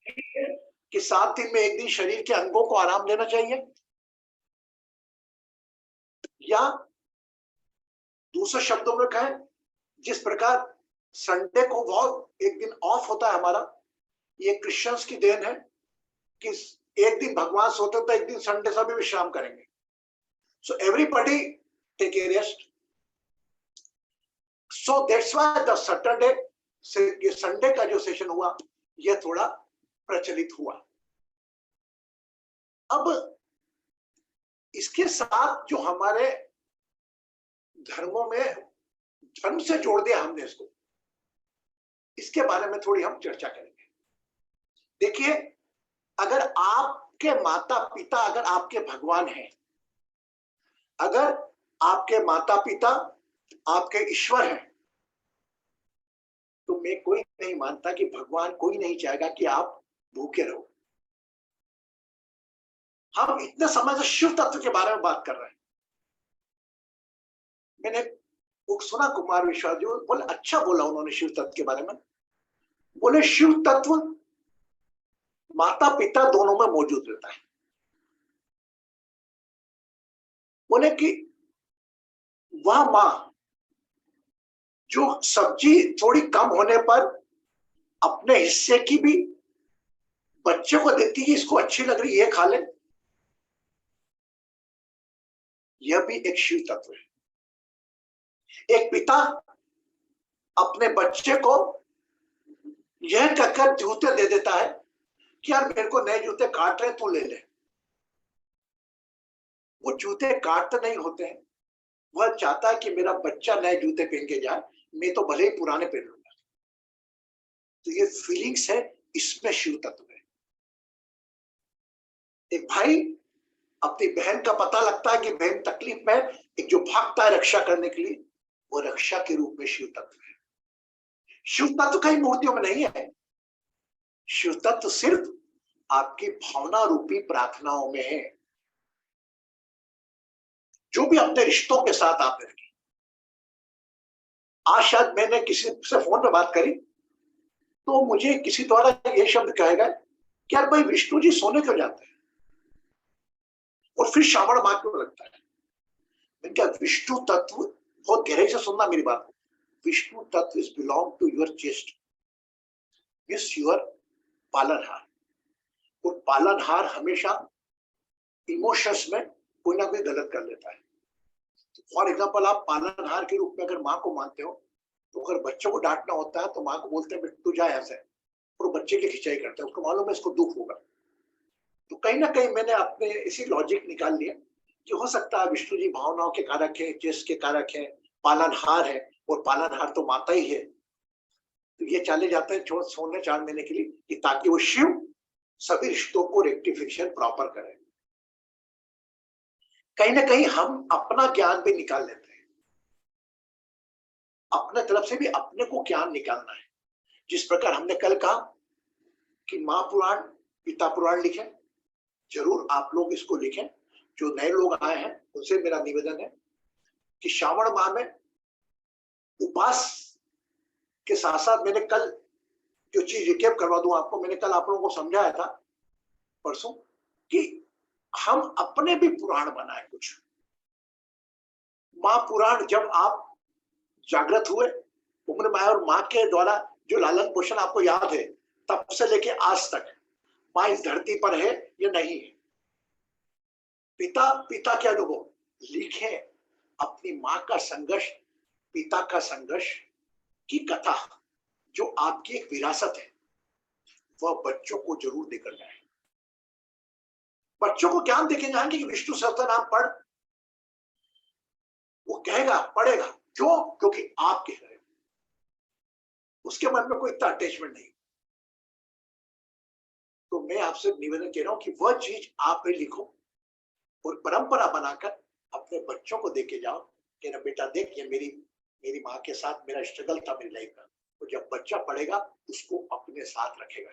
कि 7 दिन में 1 दिन शरीर के अंगों को आराम देना चाहिए, या दूसरे शब्दों में कहें, जिस प्रकार संडे को बहुत एक दिन ऑफ होता है हमारा, ये क्रिश्चियंस की देन है कि एक दिन भगवान सोते हैं तो एक दिन संडे सभी विश्राम करेंगे। So everybody take a rest. So that's why the Saturday से ये संडे का जो सेशन हुआ ये थोड़ा प्रचलित हुआ। अब इसके साथ जो हमारे धर्मों में धर्म से जोड़ दिया हमने इसको, इसके बारे में थोड़ी हम चर्चा करेंगे। देखिए, अगर आपके माता पिता अगर आपके भगवान हैं, अगर आपके माता पिता आपके ईश्वर हैं, तो मैं कोई नहीं मानता कि भगवान कोई नहीं चाहेगा कि आप भूखे रहो। हम इतने समय से शिव तत्व के बारे में बात कर रहे हैं। मैंने वो सुना कुमार विश्वास जी बोले, अच्छा बोला उन्होंने शिव तत्व के बारे में। बोले शिव तत्व माता पिता दोनों में मौजूद रहता है। बोले कि वह मां जो सब्जी थोड़ी कम होने पर अपने हिस्से की भी बच्चे को देती है, इसको अच्छी लग रही है ये खा ले, यह भी एक शिव तत्व है। एक पिता अपने बच्चे को यह कहकर जूते दे देता है कि यार मेरे को नए जूते काट रहे तू ले ले। वो जूते काटते नहीं होते हैं, वह चाहता है कि मेरा बच्चा नए जूते पहन के जाए, मैं तो भले ही पुराने पहन लूंगा। तो ये फीलिंग्स है, इसमें शिव तत्व है। एक भाई अपनी बहन का पता लगता है कि बहन तकलीफ में, एक जो भागता है रक्षा करने के लिए, वो रक्षा के रूप में शिव तत्व है। शिव तत्व कई मूर्तियों में नहीं है, शिव तत्व सिर्फ आपकी भावना रूपी प्रार्थनाओं में है, जो भी अपने रिश्तों के साथ आपने रखी। आज शायद मैंने किसी से फोन पे बात करी तो मुझे किसी द्वारा ये शब्द कहेगा कि यार भाई विष्णु जी सोने क्यों जाते हैं और फिर श्रावण माह क्यों लगता है। मैंने कहा विष्णु तत्व, बहुत गहराई से सुनना मेरी बात, विष्णु तत्व is belong to your chest, is your पालनहार। और पालनहार हमेशा इमोशंस में कोई ना कोई गलत कर लेता है। फॉर एग्जाम्पल, आप पालनहार के रूप में अगर माँ को मानते हो, तो अगर बच्चों को डांटना होता है तो माँ को बोलते हैं तू जा ऐसे, और बच्चे की खिंचाई करते हैं, उसको मालूम है इसको दुख होगा। तो कहीं ना कहीं मैंने अपने इसी लॉजिक निकाल लिया कि हो सकता है विष्णु जी भावनाओं के कारक है, चेस्ट के कारक है, पालनहार है, और पालनहार तो माता ही है। तो ये चले जाते हैं सोने 4 महीने के लिए कि ताकि वो शिव सभी रिश्तों को रेक्टिफिकेशन प्रॉपर करे। कहीं ना कहीं हम अपना ज्ञान भी निकाल लेते हैं, अपने तरफ से भी अपने को ज्ञान निकालना है। जिस प्रकार हमने कल कहा कि माँ पुराण पिता पुराण लिखें, जरूर आप लोग इसको लिखें। जो नए लोग आए हैं उनसे मेरा निवेदन है कि श्रावण माह में उपवास के साथ साथ, मैंने कल जो चीज रिकेप करवा दूं आपको, मैंने कल आप लोगों को समझाया था परसों कि हम अपने भी पुराण बनाए कुछ। माँ पुराण, जब आप जागृत हुए उम्र में आए और माँ के द्वारा जो लालन पोषण आपको याद है, तब से लेके आज तक माँ इस धरती पर है या नहीं है। पिता के अनुभव लिखे, अपनी माँ का संघर्ष, पिता का संघर्ष की कथा जो आपकी एक विरासत है, वह बच्चों को जरूर देकर जाए। बच्चों को ज्ञान देके जाएंगे कि विष्णु सहस्त्रनाम पढ़, वो कहेगा पढ़ेगा, क्यों? क्योंकि आप कह रहे हो, उसके मन में कोई इतना अटैचमेंट नहीं। तो मैं आपसे निवेदन कह रहा हूं कि वह चीज आप भी लिखो और परंपरा बनाकर अपने बच्चों को देके जाओ कि ना बेटा देख, ये मेरी माँ के साथ मेरा स्ट्रगल था मेरी लाइफ का। तो जब बच्चा पढ़ेगा उसको अपने साथ रखेगा,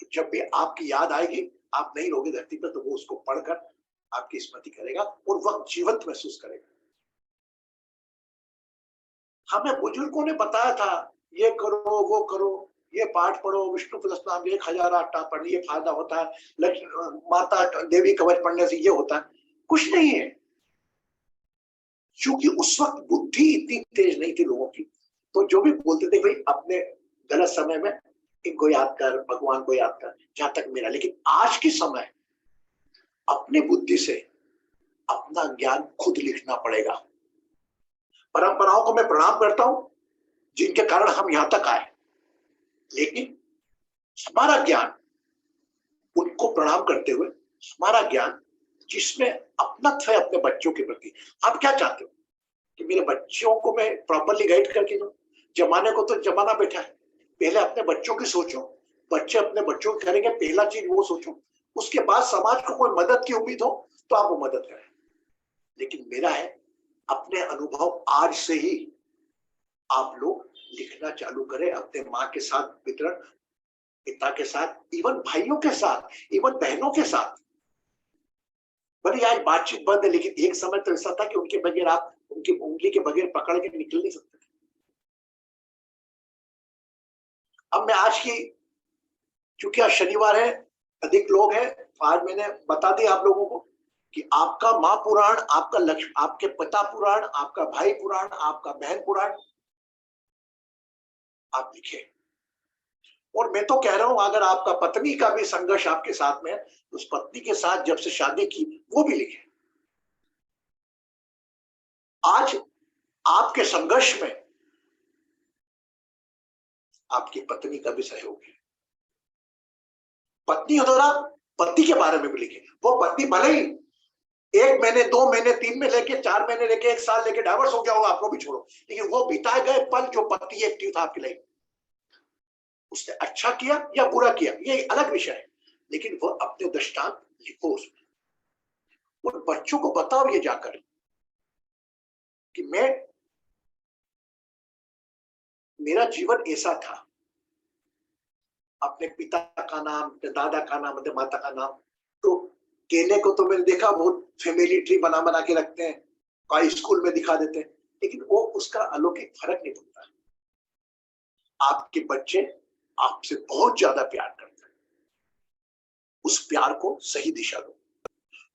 तो जब भी आपकी याद आएगी, आप नहीं रहोगे धरती पर, तो वो उसको पढ़कर आपकी स्मृति करेगा और वह जीवंत महसूस करेगा। हमें बुजुर्गों ने बताया था ये करो वो करो, ये पाठ पढ़ो, विष्णु सहस्त्रनाम 1008 पढ़, ये फायदा होता है, लक्ष्मी माता देवी कवच पढ़ने से ये होता है, कुछ नहीं है। क्योंकि उस वक्त बुद्धि इतनी तेज नहीं थी लोगों की, तो जो भी बोलते थे भाई अपने गलत समय में इनको याद कर, भगवान को याद कर, जहां तक मेरा। लेकिन आज के समय अपनी बुद्धि से अपना ज्ञान खुद लिखना पड़ेगा। परंपराओं को मैं प्रणाम करता हूं जिनके कारण हम यहां तक आए, लेकिन हमारा ज्ञान, उनको प्रणाम करते हुए हमारा ज्ञान जिसमें अपनत्व है अपने बच्चों के प्रति। आप क्या चाहते हो कि मेरे बच्चों को मैं प्रॉपरली गाइड करके दूं? जमाने को तो जमाना बैठा है, पहले अपने बच्चों की सोचो, बच्चे अपने बच्चों की करेंगे, पहला चीज वो सोचो। उसके बाद समाज को कोई मदद की उम्मीद हो तो आप वो मदद करें। लेकिन मेरा है अपने अनुभव आज से ही आप लोग लिखना चालू करें, अपने माँ के साथ वितरण, पिता के साथ, इवन भाइयों के साथ, इवन बहनों के साथ। भले आज बातचीत बंद है, लेकिन एक समय तो ऐसा था कि उनके बगैर आप उनकी उंगली के बगैर पकड़ के निकल नहीं सकते। अब मैं आज की, क्योंकि आज शनिवार है, अधिक लोग हैं, आज मैंने बता दिया आप लोगों को कि आपका माँ पुराण, आपका लक्ष्य, आपके पिता पुराण, आपका भाई पुराण, आपका बहन पुराण आप लिखे। और मैं तो कह रहा हूं अगर आपका पत्नी का भी संघर्ष आपके साथ में है, उस पत्नी के साथ जब से शादी की वो भी लिखे। आज आपके संघर्ष में आपकी पत्नी का भी सहयोग है। पत्नी द्वारा पति के बारे में भी लिखे। वो पत्नी भले ही 1 महीने, 2 महीने, 3 महीने लेके, 4 महीने लेके, 1 साल लेके डाइवर्स हो गया होगा, आपको भी छोड़ो, लेकिन वो बिताए गए पल जो पति एक्टिव था आपके लिए, उसने अच्छा किया या बुरा किया ये अलग विषय है, लेकिन वो अपने दृष्टांत लिखो उसमें। उन बच्चों को बताओ ये जाकर कि मेरा जीवन ऐसा था, अपने पिता का नाम, अपने दादा का नाम, अपने माता का नाम। तो कहने को तो मैंने देखा बहुत फैमिली ट्री बना बना के रखते हैं, कई स्कूल में दिखा देते हैं, लेकिन वो उसका अलौकिक फर्क नहीं पड़ता। आपके बच्चे आपसे बहुत ज्यादा प्यार करते हैं, उस प्यार को सही दिशा दो,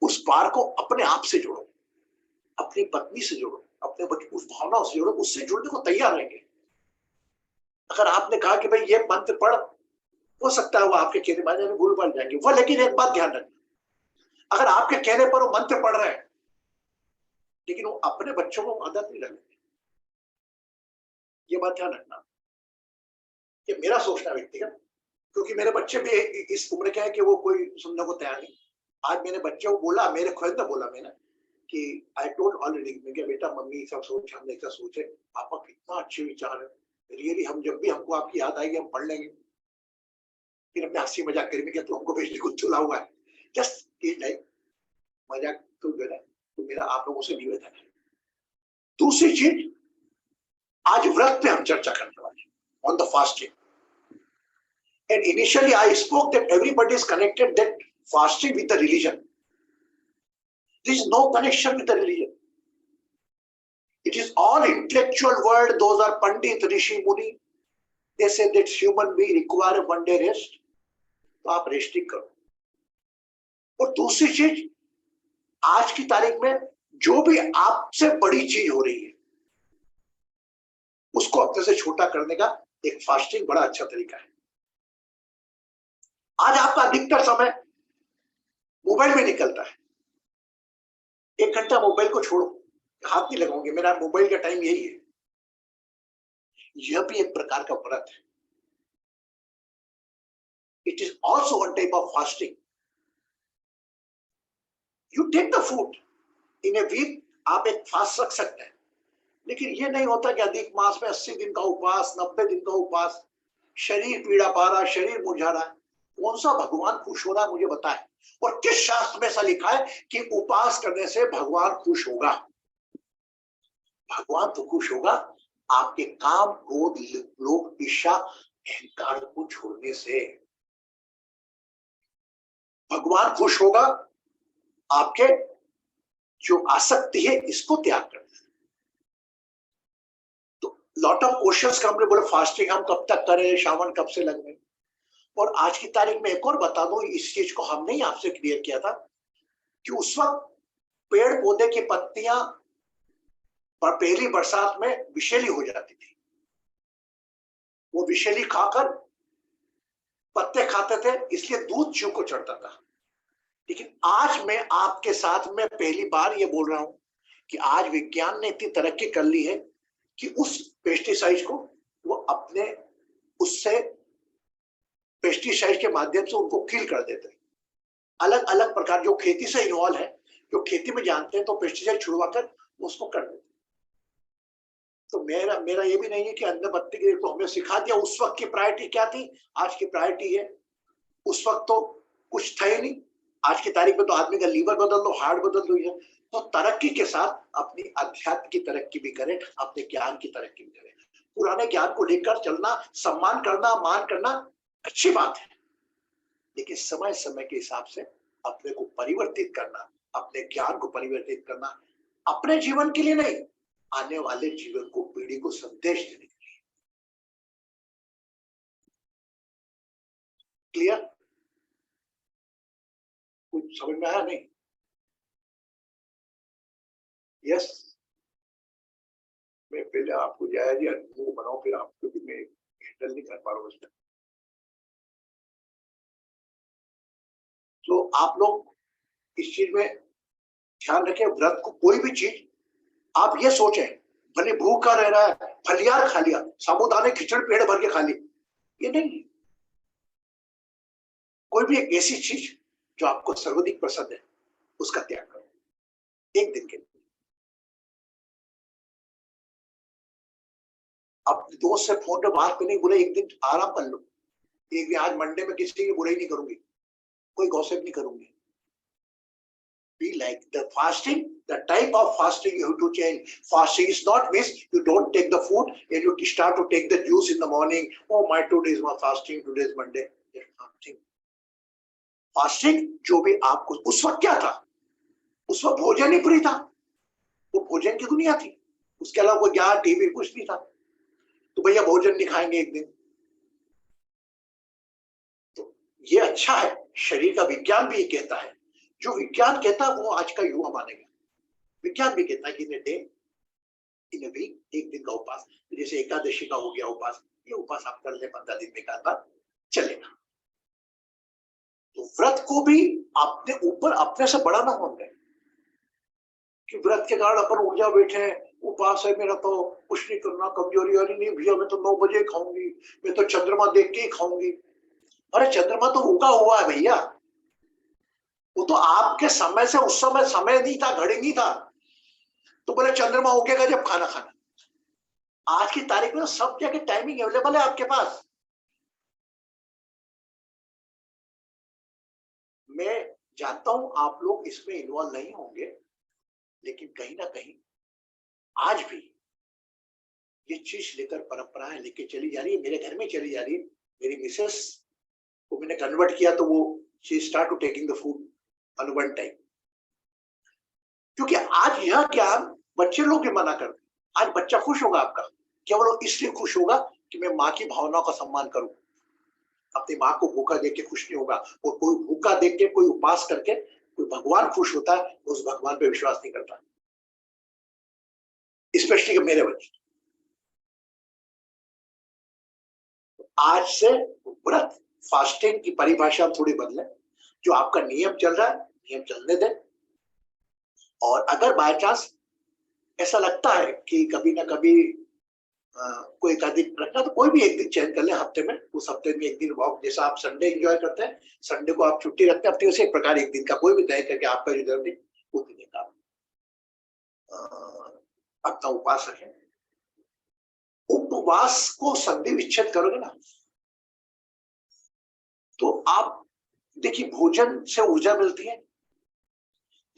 उस प्यार को अपने आप से जोड़ो, अपनी पत्नी से जोड़ो, अपने बच्चे उस भावनाओं से जोड़ो, उससे जुड़ने को तैयार रहेंगे। अगर आपने कहा कि भाई ये मंत्र पढ़, हो सकता है वो आपके कहने बारे में भूल पड़ जाएंगे वो, लेकिन एक बात ध्यान रखना, अगर आपके कहने पर वो मंत्र पढ़ रहे हैं लेकिन वो अपने बच्चों को आदत नहीं लगेगी, ये बात ध्यान रखना। ये मेरा सोचना व्यक्तिगत, क्योंकि मेरे बच्चे भी इस उम्र के हैं कि वो कोई सुनने को तैयार नहीं। आज मैंने बच्चे को बोला, मेरे खुद ने बोला मैंने कि आई टोल्ड ऑलरेडी, मैं क्या बेटा मम्मी सब सोच, हमने ऐसा सोचे, पापा कितना अच्छे विचार है, रियली हम जब भी हमको आपकी याद आएगी हम पढ़ लेंगे। फिर हमने हंसी मजाक करी, मैं क्या तो हमको भेजने को चुला हुआ है, जस्ट लाइक मजाक तो गया। तो मेरा आप लोगों से निवेदन है। दूसरी चीज, आज व्रत पे हम चर्चा करने वाले on the fasting. And initially I spoke that everybody is connected that fasting with the religion. There is no connection with the religion. It is all intellectual word. Those are Pandit, Rishi, Muni. They say that human being require one day rest. तो आप resting करो। और दूसरी चीज, आज की तारीख में जो भी आपसे बड़ी चीज हो रही है उसको अपने से छोटा करने का एक फास्टिंग बड़ा अच्छा तरीका है। आज आपका अधिकतर समय मोबाइल में निकलता है, 1 घंटा मोबाइल को छोड़ो, हाथ नहीं लगाओगे, मेरा मोबाइल का टाइम यही है। यह भी एक प्रकार का व्रत है। It is also one type of fasting. You take the food in a week, आप एक फास्ट रख सकते हैं, लेकिन यह नहीं होता कि अधिक मास में 80 दिन का उपवास, 90 दिन का उपवास, शरीर पीड़ा पा रहा, शरीर मुरझा रहा है। कौन सा भगवान खुश हो रहा है मुझे बताएं, और किस शास्त्र में ऐसा लिखा है कि उपवास करने से भगवान खुश होगा? भगवान तो खुश होगा आपके काम, क्रोध, लोभ, ईर्ष्या, अहंकार को छोड़ने से। भगवान खुश होगा आपके जो आसक्ति है इसको त्याग करने से। तो लॉट ऑफ क्वेश्चंस हमने बोले फास्टिंग हम कब तक करें, श्रावण कब से लगने। और आज की तारीख में एक और बता दूं, इस चीज को हमने ही आपसे क्लियर किया था कि उस वक्त पेड़ पौधे की पत्तियां पर पहली बरसात में विषैली हो जाती थी, वो विषैली खाकर पत्ते खाते थे, इसलिए दूध जीव को चढ़ता था। लेकिन आज मैं आपके साथ में पहली बार ये बोल रहा हूं कि आज विज्ञान ने इतनी तरक्की कर ली है कि उस पेस्टिसाइड को वो अपने उससे पेस्टिसाइड के माध्यम से उनको किल कर देते हैं। अलग अलग प्रकार जो खेती से इन्वॉल्व है, जो खेती में जानते हैं, तो पेस्टिसाइड छुड़वाकर उसको कर देते हैं। तो मेरा मेरा ये भी नहीं है कि अन्न बत्ती के तो हमें सिखा दिया। उस वक्त की प्रायोरिटी क्या थी, आज की प्रायोरिटी है। उस वक्त तो कुछ था ही नहीं, आज की तारीख में तो आदमी का लीवर बदल दो, हार्ट बदल दो। तो तरक्की के साथ अपनी अध्यात्म की तरक्की भी करें, अपने ज्ञान की तरक्की भी करें। पुराने ज्ञान को लेकर चलना, सम्मान करना, मान करना अच्छी बात है, लेकिन समय समय के हिसाब से अपने को परिवर्तित करना, अपने ज्ञान को परिवर्तित करना, अपने जीवन के लिए नहीं, आने वाले जीवन को, पीढ़ी को संदेश देने के लिए। क्लियर? कुछ समझ में आया? नहीं? यस। मैं पहले आपको जायज या अनुभव बनाऊं, फिर आपको भी मैं हैंडल नहीं कर पा रहा हूँ उसमें। तो आप लोग इस चीज में ध्यान रखें, व्रत को कोई भी चीज आप ये सोचें, भले भूखा रह रहा है, फलियार खा लिया, साबूदाने खिचड़ पेड़ भर के खा ली, ये नहीं। कोई भी एक ऐसी चीज जो आपको सर्वाधिक पसंद है उसका त्याग करो एक दिन के लिए। अपने दोस्त से फोन पे बात करने बोले एक दिन आराम कर लो, एक दिन आज मंडे में किसी की बुराई नहीं करूंगी, कोई गॉसिप नहीं करूंगी। Be like the fasting, the type of fasting you have to change. Fasting is not means you don't take the food and you start to take the juice in the morning. Oh, my today is my fasting, today is Monday. Fasting जो भी आपको उस वक्त क्या था, उस वक्त भोजन ही फ्री था, वो भोजन की दुनिया थी, उसके अलावा कोई ज्ञान टीवी कुछ नहीं था। तो भैया भोजन नहीं खाएंगे एक दिन, तो ये अच्छा है। शरीर का विज्ञान भी ये कहता है, जो विज्ञान कहता है वो आज का युवा मानेगा। विज्ञान भी कहता है कि इन डे, इन वीक, एक दिन का उपास, जैसे एकादशी का हो गया उपास, ये उपास आप कर ले 15 दिन में एक आध बार चलेगा। तो व्रत को भी अपने ऊपर अपने से बड़ा ना होने, कि व्रत के कारण अपन ऊर्जा बैठे, उपास है मेरा तो कुछ नहीं करना, कमजोरी आ रही नहीं भैया, मैं तो 9 बजे खाऊंगी, मैं तो चंद्रमा देख के ही खाऊंगी। अरे चंद्रमा तो उगा हुआ है भैया, वो तो आपके समय से, उस समय समय नहीं था, घड़ी नहीं था, तो बोले चंद्रमा उगेगा जब खाना खाना। आज की तारीख में सब जगह टाइमिंग अवेलेबल है आपके पास। मैं जानता हूं आप लोग इसमें इन्वॉल्व नहीं होंगे, लेकिन कहीं ना कहीं आज भी ये चीज लेकर, परंपराएं लेके चली जा रही है, मेरे घर में चली जा रही है। मेरी मिसेस को मैंने कन्वर्ट किया तो वो she start to taking the food on one time, क्योंकि आज यह ज्ञान बच्चे लोग भी मना करते। आज बच्चा खुश होगा आपका, केवल इसलिए खुश होगा कि मैं माँ की भावनाओं का सम्मान करूं। अपनी माँ को भूखा देख के खुश नहीं होगा, और कोई भूखा देख के, कोई उपास करके कोई भगवान खुश होता है, उस भगवान पे विश्वास नहीं करता, स्पेशली मेरे बच्चे। आज से व्रत, फास्टिंग की परिभाषा थोड़ी बदले, जो आपका नियम चल रहा है नियम चलने दें। और अगर बाय चांस ऐसा लगता है कि कभी ना कभी कोई एक दिन रखना, तो कोई भी एक दिन चयन कर ले हफ्ते में, उस हफ्ते में एक दिन वॉक, जैसा आप संडे एंजॉय करते हैं, संडे को आप छुट्टी रखते हैं, हफ्ते से एक प्रकार एक दिन का कोई भी तय करके आपका जो जरूरी वो दिन का अपना उपवास रखें। उपवास को संधि विच्छेद करोगे ना, तो आप देखिए भोजन से ऊर्जा मिलती है,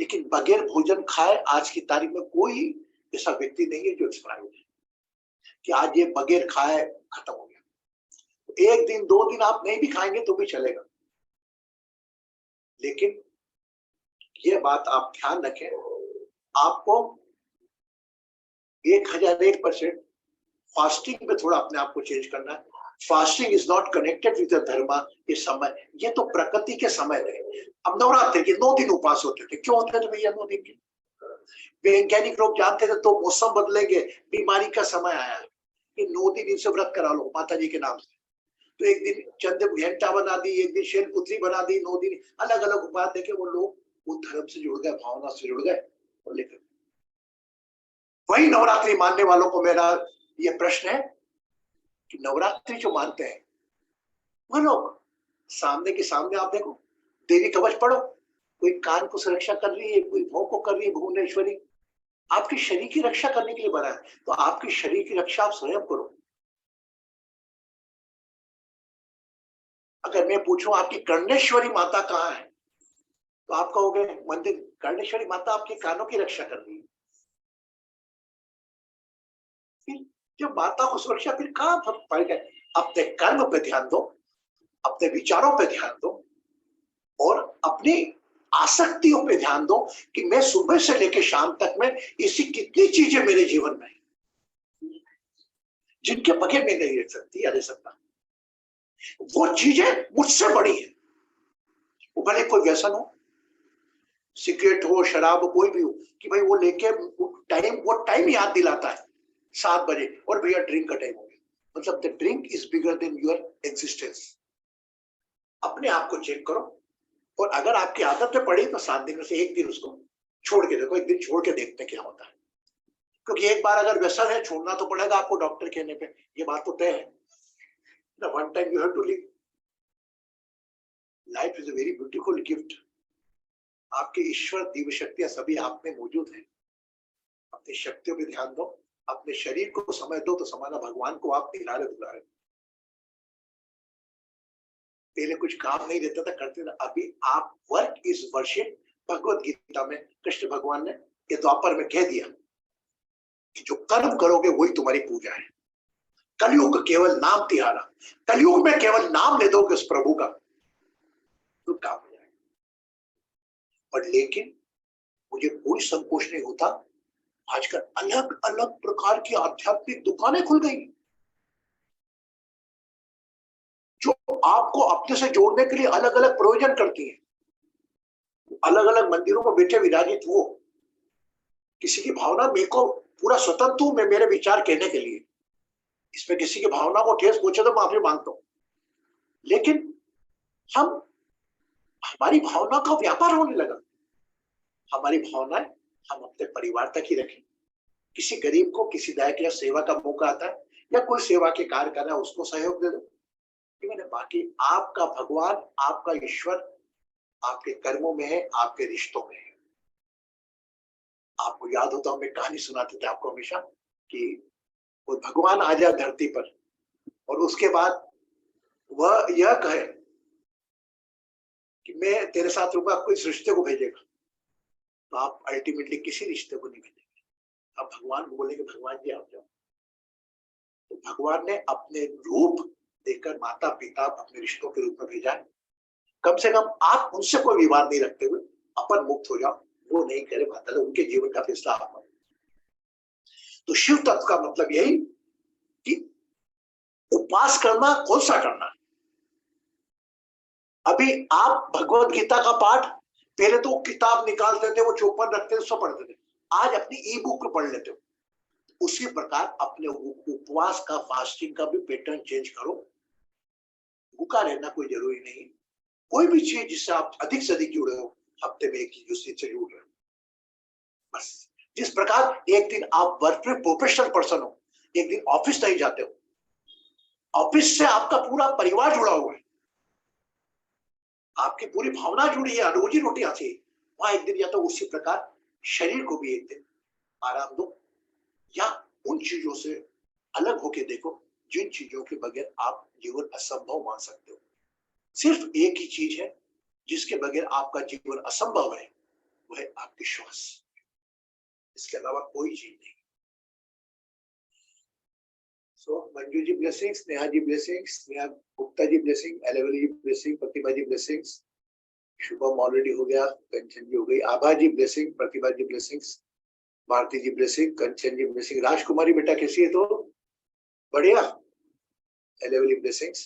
लेकिन बगैर भोजन खाए आज की तारीख में कोई ऐसा व्यक्ति नहीं है जो एक्सपायर हो जाए कि आज ये बगैर खाए खत्म हो गया। एक दिन 2 दिन आप नहीं भी खाएंगे तो भी चलेगा, लेकिन ये बात आप ध्यान रखें, आपको 1001% फास्टिंग में थोड़ा अपने आप को चेंज करना है। Fasting is not connected with धर्म। ये समय, ये तो प्रकृति के समय रहे। अब नवरात्रि के 9 दिन उपवास होते थे, क्यों होते थे भैया 9 दिन के? वैज्ञानिक लोग जानते थे तो मौसम बदलेंगे, बीमारी का समय आया है, ये 9 दिन इनसे व्रत करा लो माता जी के नाम से। तो एक दिन चंद्र घंटा बना दी, एक दिन शैलपुत्री बना दी, 9 दिन अलग अलग उपाय देके वो लोग वो धर्म से जुड़ गए, भावना से जुड़ गए और लेकर। वही नवरात्रि मानने वालों को मेरा ये प्रश्न है कि नवरात्रि जो मानते हैं वो लोग सामने के सामने आप देखो, देवी कवच पढ़ो, कोई कान को सुरक्षा कर रही है, कोई भौं को कर रही है, भुवनेश्वरी आपके शरीर की रक्षा करने के लिए बना है, तो आपके शरीर की रक्षा आप स्वयं करो। अगर मैं पूछूं आपकी कर्णेश्वरी माता कहाँ है, तो आप कहोगे मंदिर। कर्णेश्वरी माता आपके कानों की रक्षा कर रही है। फिर जब माता को सुरक्षा, फिर कहां फर्क पड़ेगा? अपने कर्म पे ध्यान दो, अपने विचारों पे ध्यान दो और अपनी आसक्तियों पे ध्यान दो कि मैं सुबह से लेकर शाम तक में ऐसी कितनी चीजें मेरे जीवन में जिनके बगैर मैं नहीं रह सकती या रह सकता। वो चीजें मुझसे बड़ी है, वो भले कोई व्यसन हो, सिगरेट हो, शराब हो, कोई भी हो, कि भाई वो लेके वो टाइम याद दिलाता है 7 बजे और भैया ड्रिंक का टाइम हो गया, मतलब the drink is bigger than your existence. अपने आप को चेक करो और अगर आपकी आदत में पड़ी तो 7 दिन में से 1 दिन उसको छोड़ के देखो, 1 दिन छोड़ के देखते हैं क्या होता है। क्योंकि एक बार अगर व्यसन है छोड़ना तो पड़ेगा आपको डॉक्टर कहने पे, ये बात तो तय है ना। One time you have to live. Life is a very beautiful gift. आपके ईश्वर दिव्य शक्तियां सभी आप में मौजूद है। अपनी शक्तियों पे ध्यान दो, अपने शरीर को समय दो तो समाना भगवान को आप दिलारे दुलारे। पहले कुछ काम नहीं रहता था, करते था, अभी आप work is worship. Bhagavad Gita में कृष्ण भगवान ने ये द्वापर में कह दिया कि जो कर्म करोगे वही तुम्हारी पूजा है। कलयुग केवल नाम तिहारा, कलयुग में केवल नाम ले दोगे उस प्रभु का तो काम हो जाएगा। और लेकिन मुझे कोई संकोच नहीं होता, आजकल अलग अलग प्रकार की आध्यात्मिक दुकानें खुल गई जो आपको अपने से जोड़ने के लिए अलग अलग प्रयोजन करती है। अलग अलग मंदिरों में बैठे विराजित हो, किसी की भावना मेरे को पूरा स्वतंत्र हूं मैं मेरे विचार कहने के लिए, इसमें किसी की भावना को ठेस पहुंचे तो माफी मांगता हूं। लेकिन हमारी भावना का व्यापार होने लगा। हमारी भावनाएं हम अपने परिवार तक ही रखें। किसी गरीब को किसी दया के सेवा का मौका आता है या कोई सेवा के कार्य कर रहा है उसको सहयोग दे दो। मैंने बाकी आपका भगवान, आपका ईश्वर आपके कर्मों में है, आपके रिश्तों में है। आपको याद होता हमें कहानी सुनाते थे आपको हमेशा कि वो भगवान आ जाए धरती पर और उसके बाद वह यह कहे कि मैं तेरे साथ रहूंगा, आपको इस रिश्ते को भेजेगा, तो आप अल्टीमेटली किसी रिश्ते को नहीं भेजेंगे। अब भगवान को बोलेंगे भगवान जी आप जाओ, तो भगवान ने अपने रूप देकर माता पिता अपने रिश्तों के रूप में भेजा है। कम से कम आप उनसे कोई विवाद नहीं रखते हुए अपन मुक्त हो जाओ। वो नहीं करे माता, उनके जीवन का फैसला आप। तो शिव तत्व का मतलब यही कि उपास करना कौन सा करना। अभी आप भगवत गीता का पाठ पहले तो किताब निकालते थे, वो चौपन रखते थे, उसको पढ़ते थे, आज अपनी ई बुक पढ़ लेते हो। उसी प्रकार अपने उपवास का, फास्टिंग का भी पैटर्न चेंज करो। भूखा रहना कोई जरूरी नहीं। कोई भी चीज जिससे आप अधिक से अधिक जुड़े हो, हफ्ते में एक चीज उससे जुड़ रहे हो बस। जिस प्रकार एक दिन आप वर्क में प्रोफेशनल पर्सन हो, एक दिन ऑफिस नहीं जाते हो, ऑफिस से आपका पूरा परिवार जुड़ा हुआ है, आपकी पूरी भावना जुड़ी है, रोजी रोटी आती है, वहां एक दिन या तो उसी प्रकार शरीर को भी एक दिन आराम दो या उन चीजों से अलग होके देखो जिन चीजों के बगैर आप जीवन असंभव मान सकते हो। सिर्फ एक ही चीज है जिसके बगैर आपका जीवन असंभव है, वह है आपकी श्वास। इसके अलावा कोई चीज नहीं। सो Manju ji blessings, Neha ji blessings, Neha Gupta ji blessing, एलेवली जी ब्लेसिंग, प्रतिभा जी ब्लेसिंग्स, शुभम ऑलरेडी हो गया, कंचन जी हो गई, आभा जी ब्लेसिंग, प्रतिभा जी ब्लेसिंग्स, भारती जी ब्लेसिंग, कंचन जी ब्लेसिंग, राजकुमारी बेटा कैसी है? तो बढ़िया, हेलेवली ब्लेसिंग्स।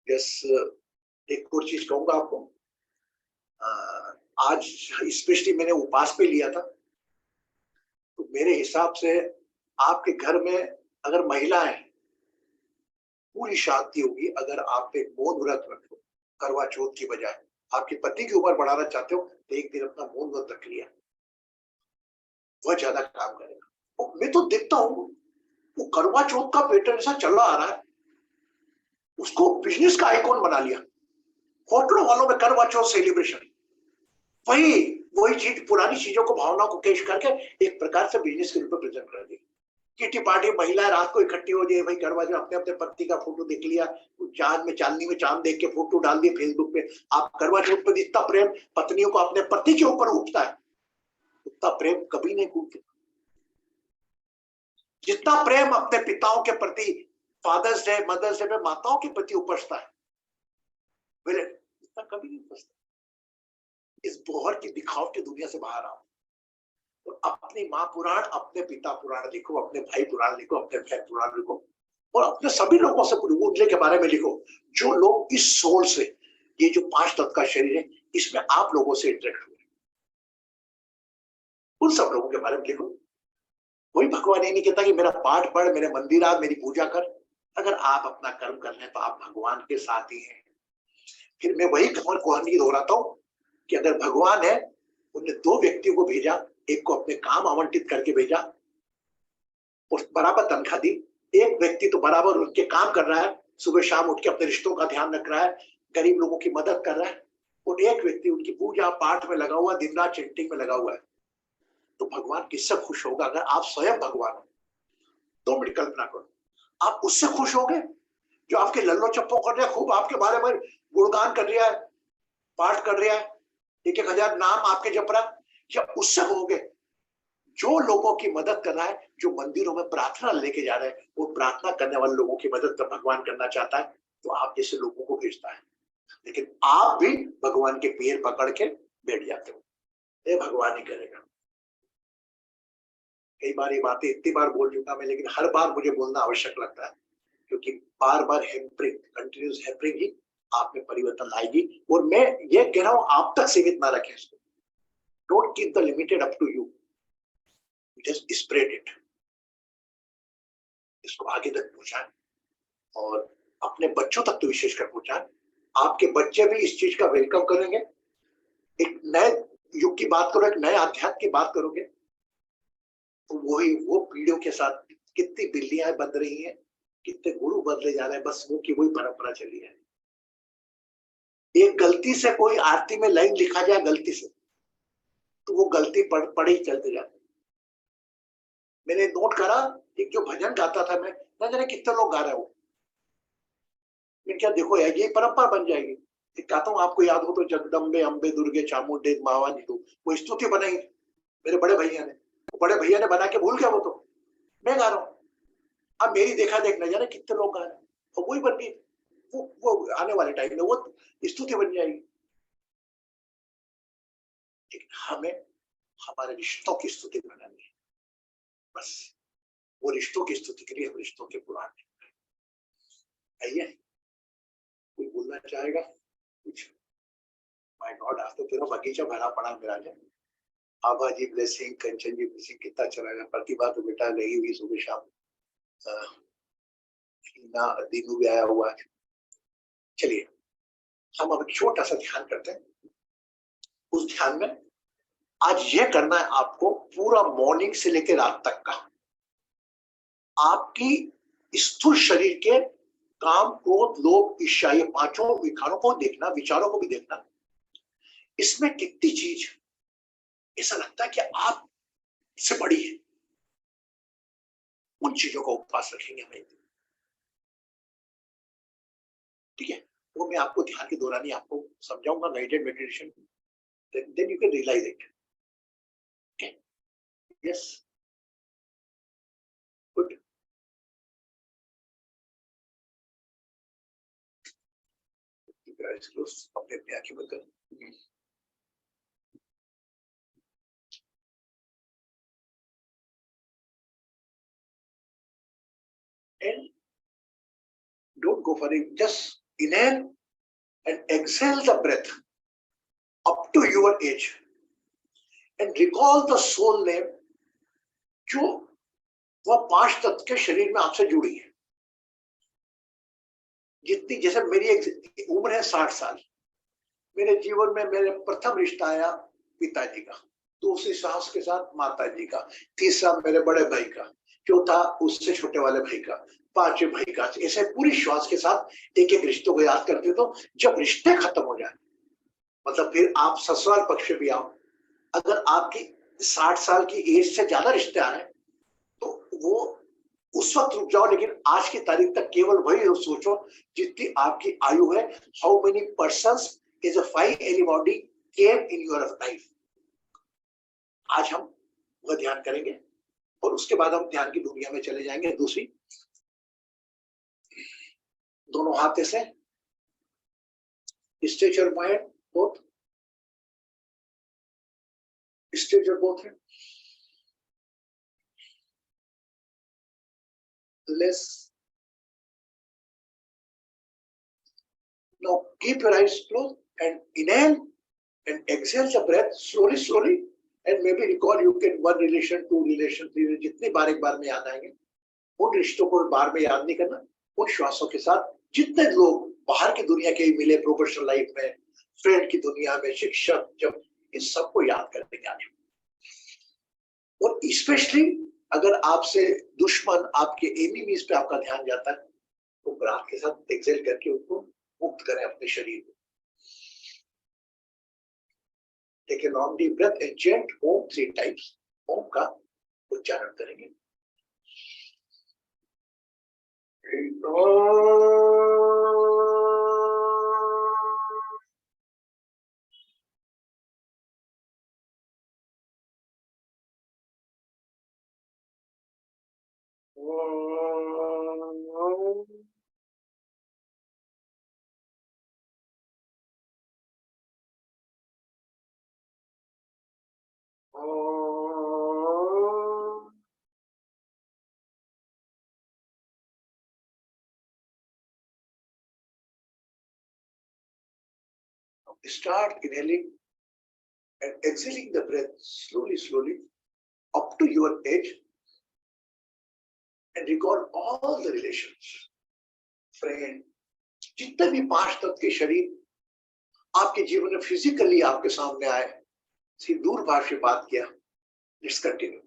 यस, एक और चीज कहूंगा आपको। आज स्पेशली मैंने उपास पे लिया था, तो मेरे हिसाब से आपके घर में अगर महिलाएं, पूरी शांति होगी अगर आप एक मौन व्रत रखो करवा चौथ की बजाय। आपके पति की उम्र बढ़ाना चाहते हो तो एक दिन अपना मौन व्रत रख लिया, बहुत ज्यादा काम करेगा। और मैं तो देखता हूँ वो करवा चौथ का पैटर्न ऐसा चला आ रहा है, उसको बिजनेस का आइकॉन बना लिया। होटलों वालों में करवा चौथ सेलिब्रेशन, वही वही चीज, पुरानी चीजों को, भावनाओं को कैश करके एक प्रकार से बिजनेस के रूप में प्रेजेंट कर दी। किटी पार्टी, महिलाएं रात को इकट्ठी हो जाए, भाई करवा चौथ, अपने अपने पति का फोटो देख लिया, चांद में, चांदनी में चांद देख के फोटो डाल दिए फेसबुक पे। आप करवा चौथ पर जितना प्रेम पत्नियों को अपने पति के ऊपर उठता है, उतना प्रेम कभी नहीं कूदता। जितना प्रेम अपने पिताओं के प्रति फादर्स डे, मदर्स डे में माताओं के प्रति उपजता है, मेरे इतना कभी नहीं उपजता। इस बोहर की दिखावटी दुनिया से बाहर आओ और अपनी माँ पुराण, अपने पिता पुराण लिखो, अपने भाई पुराण लिखो, अपने बहन पुराण लिखो, और अपने सभी लोगों से उनके के बारे में लिखो जो लोग इस सोल से, ये जो 5 तत्व का शरीर है, इसमें आप लोगों से इंटरेक्ट हुए, उन सब लोगों के बारे में लिखो। कोई भगवान ये नहीं कहता कि मेरा पाठ पढ़, मेरे मंदिर आ, मेरी पूजा कर। अगर आप अपना कर्म कर लें तो आप भगवान के साथ ही हैं। फिर मैं वही कहानी दोहराता हूँ कि अगर भगवान है, उन्होंने 2 व्यक्तियों को भेजा, एक को अपने काम आवंटित करके भेजा और बराबर तनख्वाह दी। एक व्यक्ति तो बराबर उनके काम कर रहा है, सुबह शाम उठ के अपने रिश्तों का ध्यान रख रहा है, गरीब लोगों की मदद कर रहा है, और एक व्यक्ति उनकी पूजा पाठ में लगा हुआ, दिन रात चैंटिंग में लगा हुआ है। तो भगवान किससे खुश होगा? अगर आप स्वयं भगवान हो, 2 मिनट कल्पना करो, आप उससे खुश होगे जो आपके लल्लो चप्पो कर रहा है, खूब आपके बारे में गुणगान कर रहा है, पाठ कर रहा है, 1,000 नाम आपके जप रहा है, या उससे होगे जो लोगों की मदद कर रहा है, जो मंदिरों में प्रार्थना लेके जा रहे हैं, वो प्रार्थना करने वाले लोगों की मदद तो भगवान करना चाहता है, तो आप जैसे लोगों को भेजता है। लेकिन आप भी भगवान के पैर पकड़ के बैठ जाते हो, ये भगवान ही करेगा। कई बार ये बातें इतनी बार बोल चुका मैं, लेकिन हर बार मुझे बोलना आवश्यक लगता है, क्योंकि बार बार हैम्परिंग, कंटिन्यूस हैम्परिंग ही आप में परिवर्तन लाएगी। और मैं ये कह रहा हूं, आप तक सीमित ना रखें इसको। Don't keep the limited up to you, just spread it, इसको आगे तक पहुंचाएं और अपने बच्चों तक तो विशेषकर पहुंचाएं। आपके बच्चे भी इस चीज का वेलकम करेंगे। एक नए युग की बात करो, एक नए अध्यात्म की बात करोगे, तो वही वो पीढ़ियों के साथ कितनी बिल्लियां बन रही हैं, कितने गुरु बदले जा रहे हैं, बस वो की वही परंपरा चली है। एक गलती से कोई आरती में लाइन लिखा जाए गलती से, तो वो गलती पढ़ ही चलते जाते। मैंने नोट करा, एक जो भजन गाता था मैं, न जाने कितने लोग गा रहे हो, मैं क्या देखो यार, ये परंपरा बन जाएगी। कहता हूँ, आपको याद हो तो जगदम्बे अम्बे दुर्गे चामुंडे मावानी, तो वो स्तुति बनाई मेरे बड़े भैया ने, बड़े भैया ने बना के भूल गया वो, तो मैं गा रहा हूँ। अब मेरी देखा देख न जाने कितने लोग गा रहे हैं, और वही बन गई। वो आने वाले टाइम में वो स्तुति बन जाएगी। लेकिन हमें हमारे रिश्तों की स्तुति बनानी है, बस वो रिश्तों की स्तुति के लिए हम रिश्तों के पुराण आइए। कोई बोलना चाहेगा कुछ? माय गॉड, आज तो पूरा बगीचा भरा पड़ा मेरा है। आभा जी ब्लेसिंग, कंचन जी ब्लेसिंग, कितना चला गया। प्रतिभा तो बेटा लगी हुई सुबह शाम, दीनू भी आया हुआ है। चलिए हम अब छोटा सा ध्यान करते हैं। उस ध्यान में आज ये करना है आपको, पूरा मॉर्निंग से लेकर रात तक का आपकी स्थूल शरीर के काम, क्रोध, लोभ, ईर्ष्या, ये 5 विकारों को देखना, विचारों को भी देखना। इसमें कितनी चीज ऐसा लगता है कि आप से बड़ी है, उन चीजों का उपवास रखेंगे हमें, ठीक है? वो मैं आपको ध्यान के दौरान ही आपको समझाऊंगा, guided meditation, then you can realize it. Okay? Yes. Good. Keep your eyes closed. अपने अपनी आंखें बंद कर। and don't go for it. Just inhale and exhale the breath up to your age and recall the soul name जो वह 5 तत्व के शरीर में आपसे जुड़ी है. जितनी जैसे मेरी एक उम्र है 60 साल, मेरे जीवन में मेरे प्रथम रिश्ता आया पिताजी का, दूसरी सास के साथ माताजी का, तीसरा मेरे बड़े भाई का, चौथा उससे छोटे वाले भाई का, पांचवें भाई का. ऐसे पूरी श्वास के साथ एक एक रिश्तों को याद करते. तो जब रिश्ते खत्म हो जाए, मतलब फिर आप ससुराल पक्ष भी आओ, अगर आपकी 60 साल की एज से ज्यादा रिश्ते आ रहे हैं तो वो उस वक्त रुक जाओ, लेकिन आज की तारीख तक केवल वही सोचो जितनी आपकी आयु है. How many persons is a five anybody came in your life. आज हम वह ध्यान करेंगे और उसके बाद हम ध्यान की दुनिया में चले जाएंगे. दूसरी, दोनों हाथ ऐसे, stretch your mind both, stretch your both. Less. Now keep your eyes closed and inhale and exhale the breath slowly, slowly, and maybe recall you can one relation, two relation, three relation, जितनी बार एक बार में याद आएंगे उन रिश्तों को बार में याद नहीं करना. उन श्वासों के साथ जितने लोग बाहर की दुनिया के मिले, प्रोफेशनल लाइफ में, फ्रेंड की दुनिया में, शिक्षक, जब इन सबको याद करने के आज. और स्पेशली अगर आपसे दुश्मन, आपके एनिमीज पे आपका ध्यान जाता है तो ब्राथ के साथ एक्सेल करके उनको मुक्त करें अपने शरीर को. Take a long deep breath and chant Om 3 times. Om का उच्चारण करेंगे. Start inhaling and exhaling the breath slowly, slowly up to your edge and recall all the relations, friend, जितने भी 5 तत्व के शरीर आपके जीवन में फिजिकली आपके सामने आए, सिर्फ दूरभाष से बात किया. Let's continue.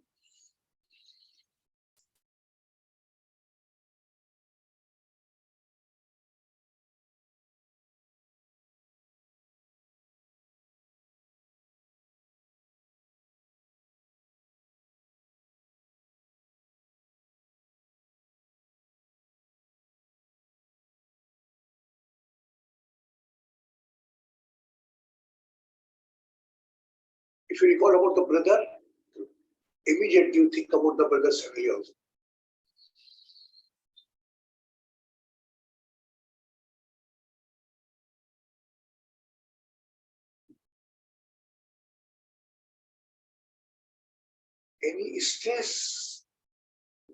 If you recall about the brother, immediately you think about the brother's family also. Any stress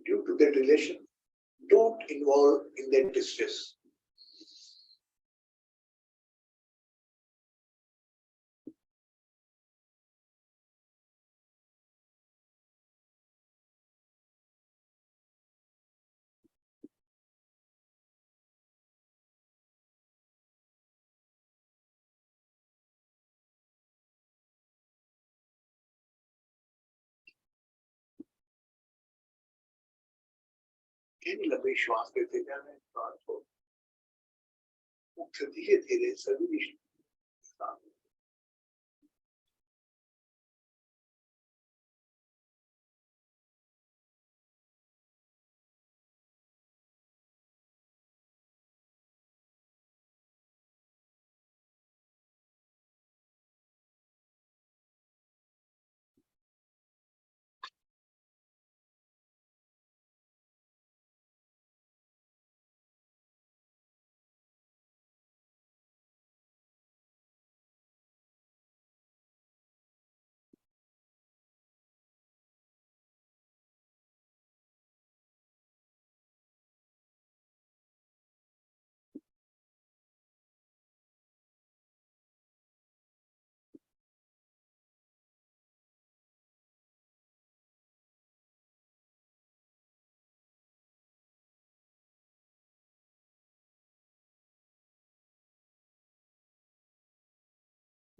due to that relation, don't involve in that distress. लंबी श्वास लेते जाना है, श्वास को धीरे धीरे सभी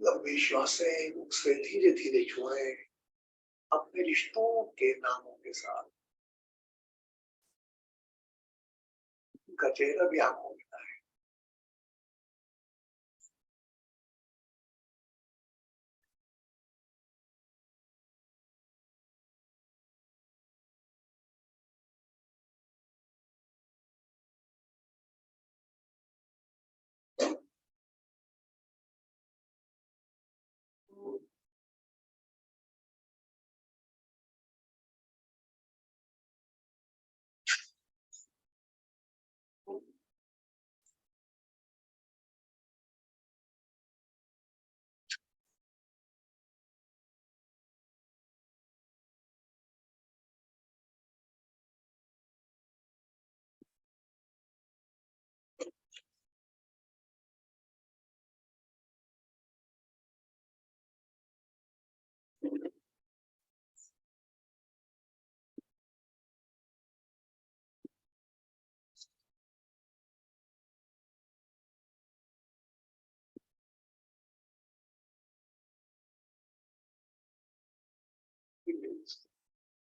लंबी श्वासें मुख से धीरे धीरे छुएं अपने रिश्तों के नामों के साथ। उनका चेहरा भी आंखों में है।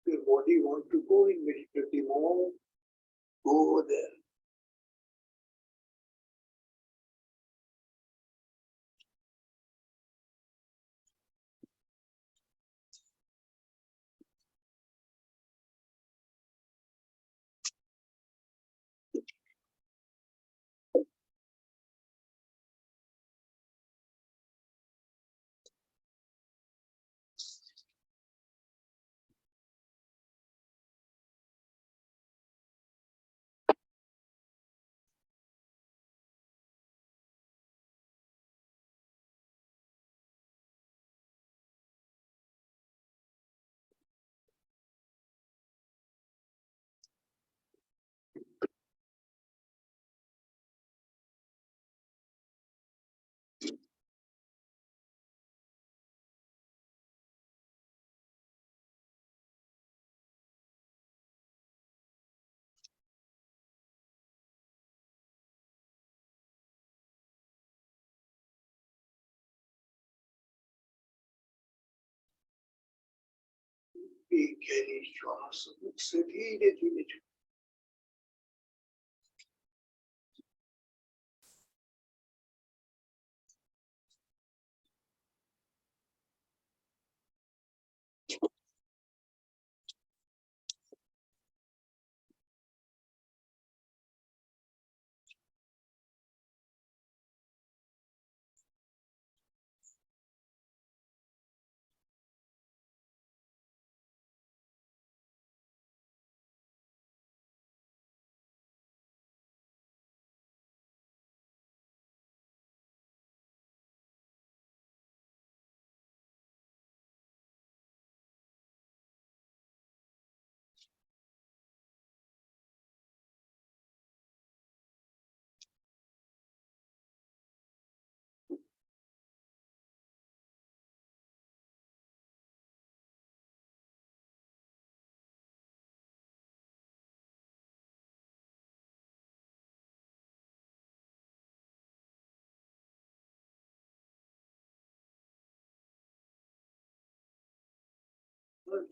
Your body want to go in meditative mode, go there. गहरी श्वास मुख से धीरे धीरे छुएं।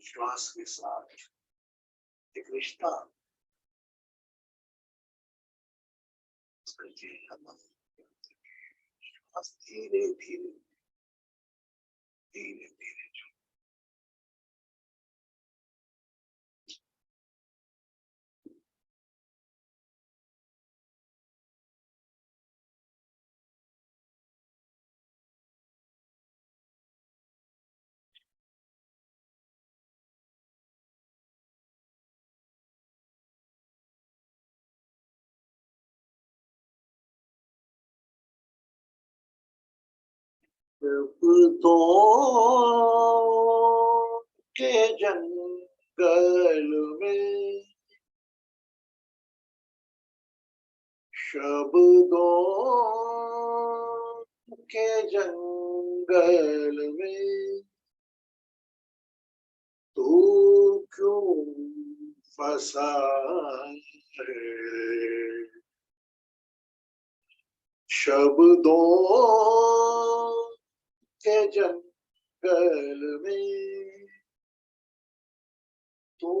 श्वास के साथ एक रिश्ता श्वास धीरे धीरे धीरे धीरे शब्दों के जंगल में शब्दों के जंगल में तू क्यों फंसा है। शब्दों के जंगल में तू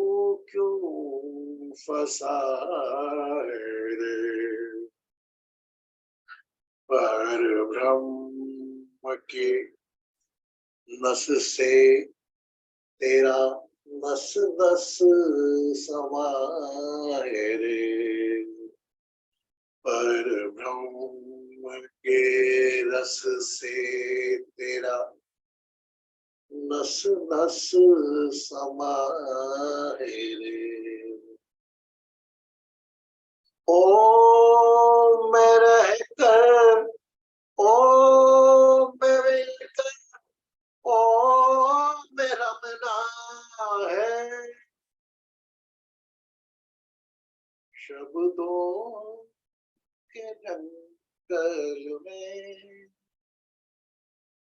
क्यों फंसा है रे। पर ब्रह्म के नस से तेरा नस नस समाए रे। पर ब्रह्म के रस से तेरा नस नस समाए रे। ओम में रह कर, ओम में मिलकर, ओम में रमना है। शब्दों के जंगल में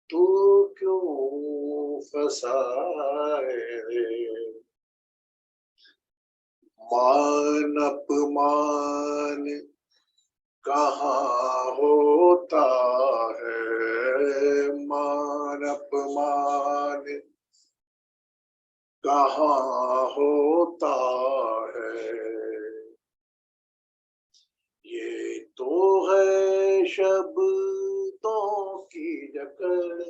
तू क्यों फंसा है। मान अपमान कहाँ होता है। मान अपमान कहाँ होता है। ये तो है शब्दों की जकड़।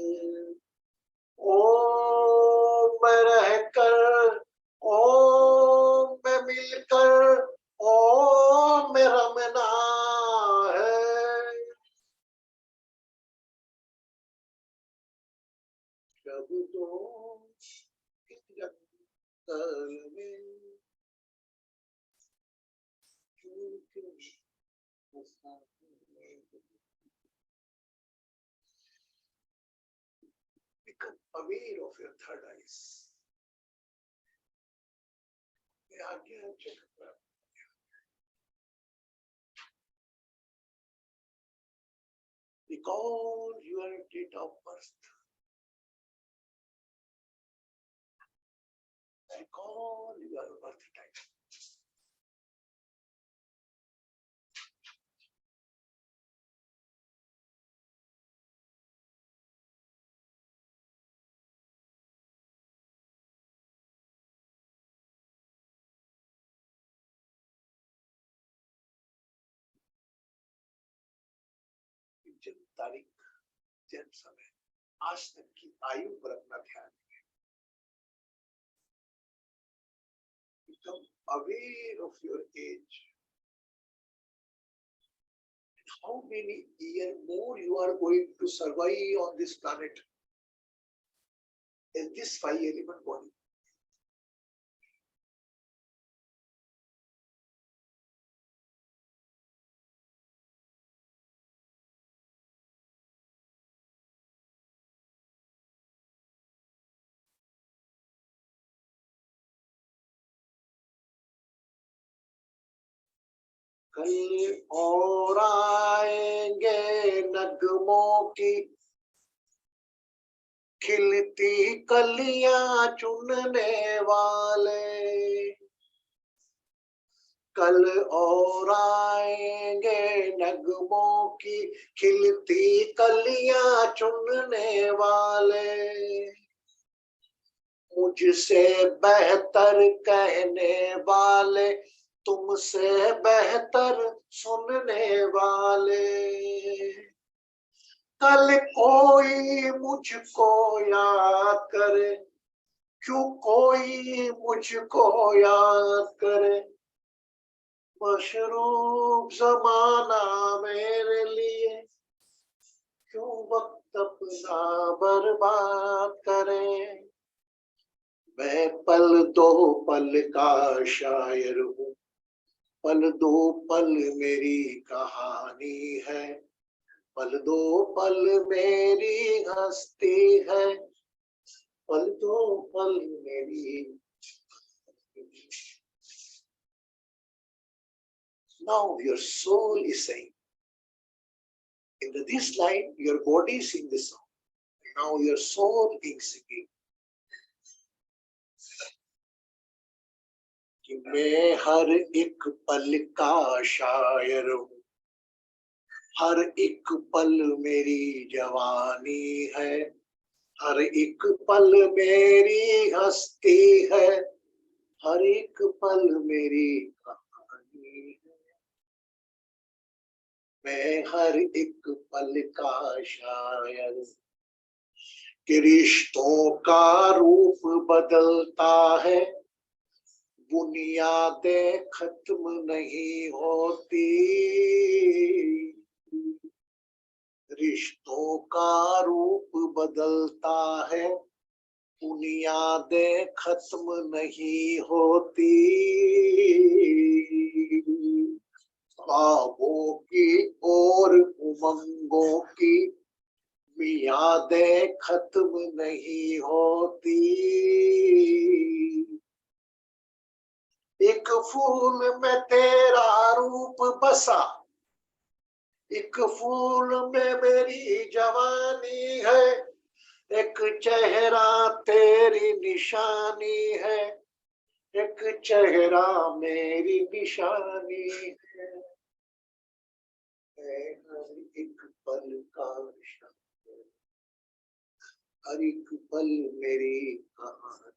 ओम में रहकर, ओम में मिलकर, ओम में रमना है। शब्दों की जंगल में क्यों क्यों फंसा है। Become aware of your third eyes. आज्ञा चक्र recall your date of birth. Recall your birth time. जन्म तारीख, जन्म समय, आज तक की आयु पर अपना ध्यान दें। Become aware of your age. How many years more you are going to survive on this planet in this 5 element body? कल और आएंगे नगमों की खिलती कलियां चुनने वाले। कल और आएंगे नगमों की खिलती कलियां चुनने वाले। मुझसे बेहतर कहने वाले, तुमसे बेहतर सुनने वाले। कल कोई मुझको याद करे, क्यों कोई मुझको याद करे। मशरूफ जमाना मेरे लिए क्यों वक्त अपना बर्बाद करे। मैं पल दो पल का शायर हूँ, पल दो पल मेरी कहानी है। पल दो पल मेरी हस्ती है, पल दो पल मेरी। Now your soul is saying, in this line your body is singing this song. Now your soul is singing कि मैं हर एक पल का शायर हूँ, हर एक पल मेरी जवानी है। हर एक पल मेरी हस्ती है, हर एक पल मेरी कहानी है। मैं हर एक पल का शायर, कि रिश्तों का रूप बदलता है, बुनियादें खत्म नहीं होती। रिश्तों का रूप बदलता है, बुनियादें खत्म नहीं होती। ख्वाबों की और उमंगों की यादें खत्म नहीं होती। एक फूल में तेरा रूप बसा, एक फूल में मेरी जवानी है, एक चेहरा तेरी निशानी है, एक चेहरा मेरी निशानी है। मैं हर एक पल का शायर, हर एक पल मेरी कहानी।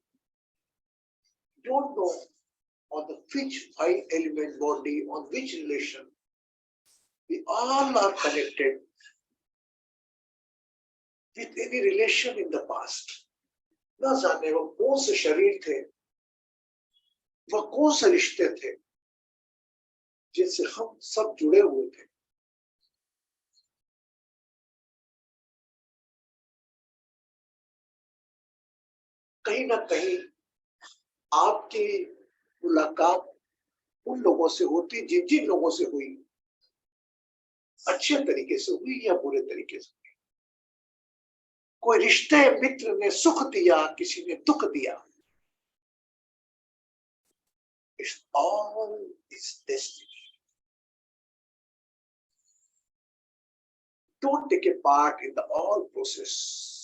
Don't know on the which five element body, on which relation we all are connected with any relation in the past. न जाने वो कौन से शरीर थे, वह कौन से रिश्ते थे जिनसे हम सब जुड़े हुए थे। कहीं ना कहीं आपकी मुलाकात उन लोगों से होती जिन जिन लोगों से हुई, अच्छे तरीके से हुई या बुरे तरीके से हुई। कोई रिश्ते मित्र ने सुख दिया, किसी ने दुख दिया। It's all is destiny. Don't take a part in the all process.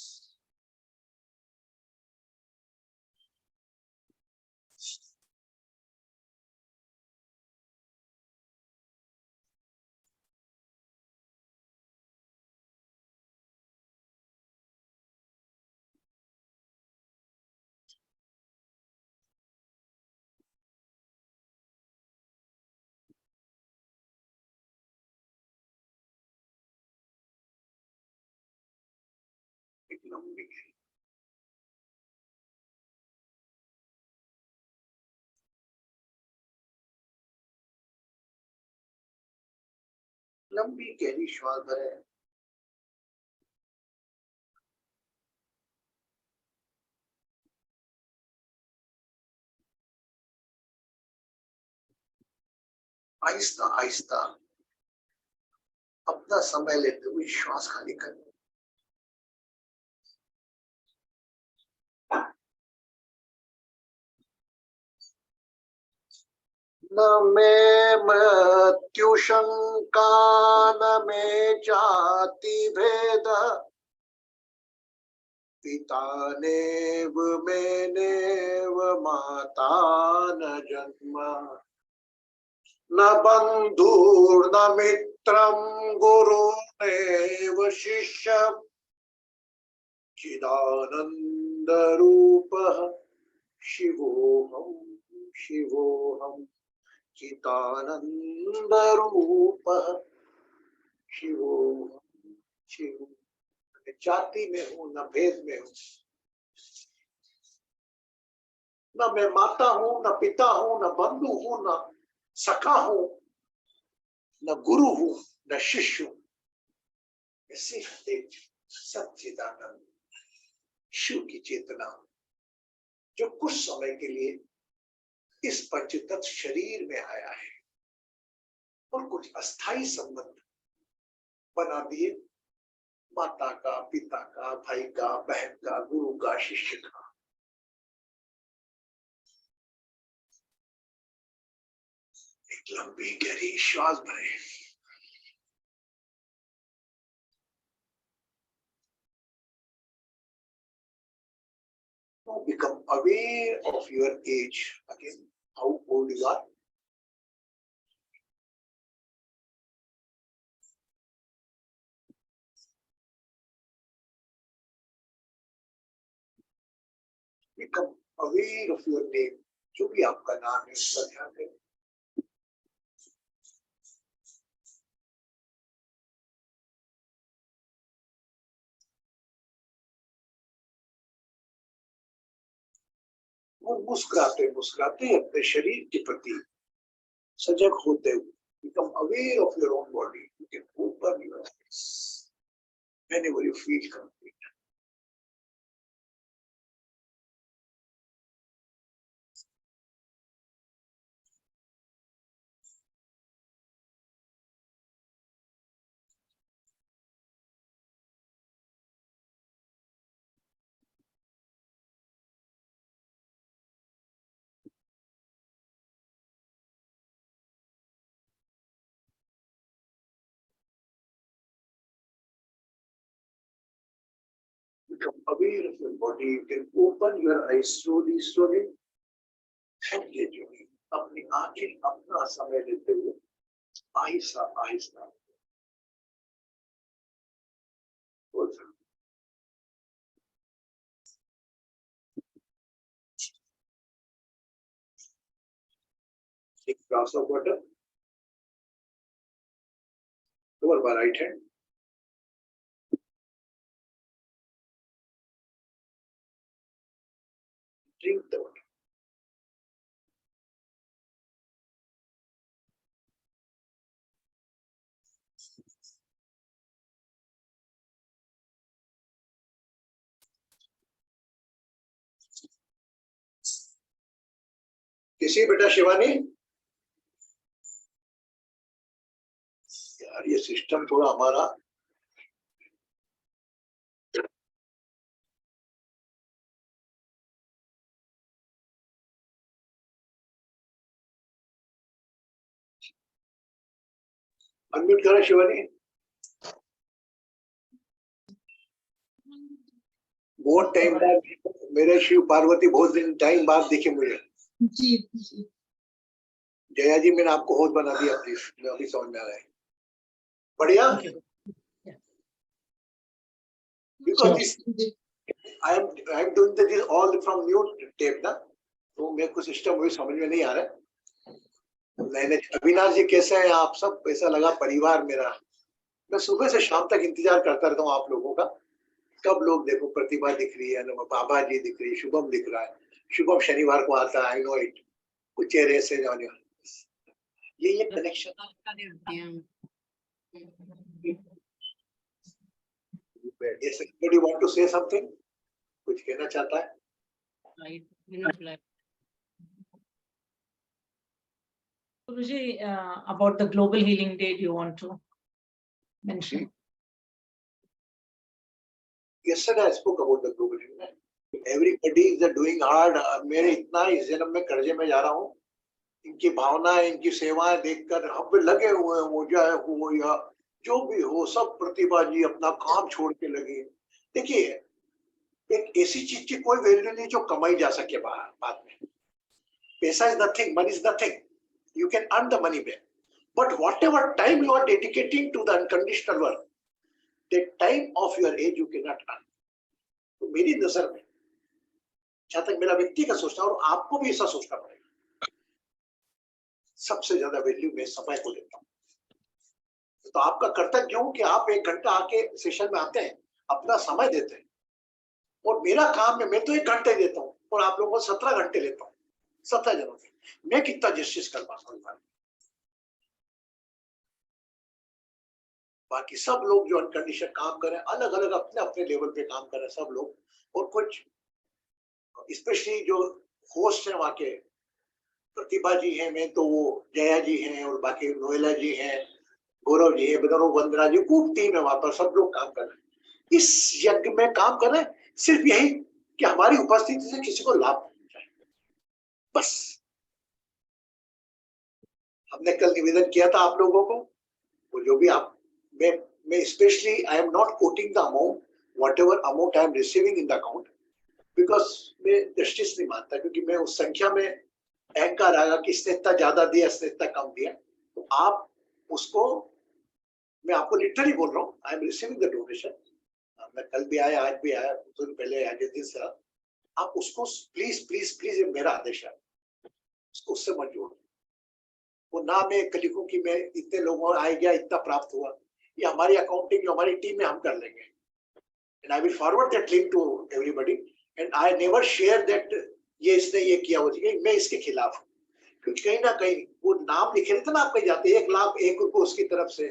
एक लंबी लंबी गहरी श्वास भरें। आहिस्ता आहिस्ता अपना समय लेते हुए श्वास खाली करें। न मैं मृत्यु शंका, न मैं जाति भेद, पिता नेव मैनेव माता न जन्म, न बंधुर्न मित्रं गुरुर्नैव शिष्यम्, चिदानंद रूपः शिवोऽहं शिवोऽहं, चिदानंद रूपः शिवोऽहं शिवोऽहं। जाति में हूं, न भेद में हूं, न मैं माता हूं, न पिता हूं, न बंधु हूं, न सखा हूं, न गुरु हूं, न शिष्य हूं। मैं सिर्फ एक सच्चिदानंद शिव की चेतना हूं, जो कुछ समय के लिए इस पंचतत्व शरीर में आया है और कुछ अस्थाई संबंध बना दिए, माता का, पिता का, भाई का, बहन का, गुरु का, शिष्य का। एक लंबी गहरी श्वास भरें। Now become aware of your age again, how old you are. Become aware of your name. जो भी आपका नाम है उसका ध्यान दें. और मुस्कुराते मुस्कुराते अपने शरीर के प्रति सजग होते हुए become aware of your own body. You can open your eyes whenever you feel complete. Become aware of your body. You can open your eyes slowly, slowly. Engage अपनी आंखें अपना समय लेते हुए आहिस्ता आहिस्ता खोल सकते. Take glass of water over my right hand. Drink the water. किसी बेटा शिवानी, यार ये सिस्टम थोड़ा हमारा अनम्यूट करा. शिवानी, बहुत टाइम बाद मेरे शिव पार्वती बहुत दिन टाइम बाद दिखे मुझे. जी जी. जया जी, मैंने आपको होस्ट बना दिया प्लीज. अभी समझ में आ रहा है. बढ़िया. Because I am doing this all from new tape ना, तो मेरे को सिस्टम वही समझ में नहीं आ रहा है. मैंने अविनाश जी कैसे हैं आप सब? ऐसा लगा परिवार मेरा. मैं सुबह से शाम तक इंतजार करता रहता हूँ आप लोगों का. कब लोग देखो, प्रतिभा दिख रही है, बाबा जी दिख रही है, शुभम दिख रहा है. शुभम शनिवार को आता है, आई नो इट. कुछ चेहरे से जाने ये connection. Yes, anybody want to say something? कुछ कहना चाहता है? Guruji, about the Global Healing Day, do you want to mention? Yesterday I spoke about the global healing day. Everybody is doing hard. मेरे इतना इस जन्म में कर्जे में जा रहा हूँ. इनकी भावनाएं, इनकी सेवाएं देखकर हम पे लगे हुए हैं. वो जाए हो या जो भी हो, सब प्रतिभा जी अपना काम छोड़ के लगे. देखिए, एक ऐसी चीज की कोई वैल्यू नहीं जो कमाई जा सके बाहर बाद में. पैसा is nothing, money is nothing. You can earn the money back, but whatever time you are dedicating to the unconditional work, that time of your age you cannot earn. तो मेरी नजर में, जहां तक मेरा व्यक्तिगत सोचना, और आपको भी ऐसा सोचना पड़ेगा, सबसे ज्यादा वैल्यू मैं समय को देता हूँ. तो आपका कर्तव्य क्यों कि आप 1 घंटा आके सेशन में आते हैं, अपना समय देते हैं. और मेरा काम है, मैं तो 1 घंटे देता हूँ और आप लोगों को 17 घंटे लेता हूँ. 17 जनों से मैं कितना जस्टिस कर पाता हूँ. बाकी सब लोग जो अनकंडीशन काम कर रहे हैं, अलग अलग अपने अपने लेवल पे काम कर रहे हैं सब लोग. और कुछ स्पेशली जो होस्ट है वहाँ के, प्रतिभा जी हैं, मैं तो वो जया जी हैं, और बाकी नोएला जी हैं, गौरव जी है, बदरो वंदना जी, खूब टीम है वहां पर. सब लोग काम कर रहे हैं, इस यज्ञ में काम कर रहे हैं. सिर्फ यही कि हमारी उपस्थिति से किसी को लाभ पहुंचाए, बस. हमने कल निवेदन किया था आप लोगों को, वो जो भी आप, मैं specially I am not coating the amount, what ever amount I am receiving in the account, because मैं जस्टिस नहीं मानता. क्योंकि मैं उस संख्या में अहंकार आएगा कि इसने इतना ज्यादा दिया, इसने इतना कम दिया. तो आप उसको, मैं आपको लिटरली बोल रहा हूँ, I am receiving the donation. मैं कल भी आया, आज भी आया, कुछ दिन पहले आगे दिन सर, आप उसको प्लीज प्लीज प्लीज, ये मेरा आदेश है, उसको उससे मत जोड़ो। वो ना मैं लिखूं कि मैं इतने लोगों आए गया, इतना प्राप्त हुआ, ये हमारी अकाउंटिंग जो हमारी टीम में हम कर लेंगे। And I will forward that link to everybody, and I never share that ये इसने ये किया हो, मैं इसके खिलाफ हूँ। क्योंकि कहीं ना कहीं वो नाम लिखे रहते ना, आप कहीं जाते 1,01,000 उसकी तरफ से,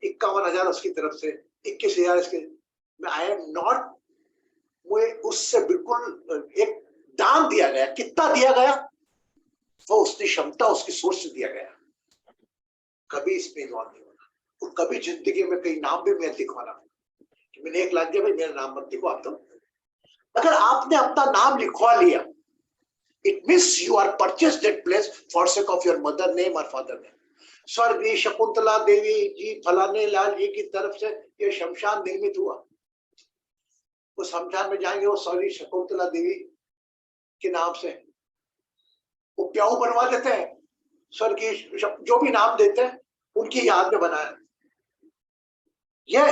51,000 उसकी तरफ से, 21,000 इसके, मैं आई एम नॉट, मुझे उससे बिल्कुल एक दान दिया गया, कितना दिया गया वो उसकी क्षमता उसकी सोच से दिया गया, कभी इसमें इन्वॉल्व नहीं होना। और कभी जिंदगी में कहीं नाम भी मैं लिखवाना कि मैंने 1 लाख दिया, भाई मेरा नाम मत लिखो आप। तो अगर आपने अपना नाम लिखवा लिया, it means you are purchased that place for sake of your mother name or father name. स्वर्गीय शकुंतला देवी जी फलाने लाल जी की तरफ से ये शमशान निर्मित हुआ, वो शमशान में जाएंगे, वो स्वर्गीय शकुंतला देवी के नाम से वो प्याऊ बनवा देते हैं, स्वर्गीय जो भी नाम देते हैं उनकी याद में बनाया। यह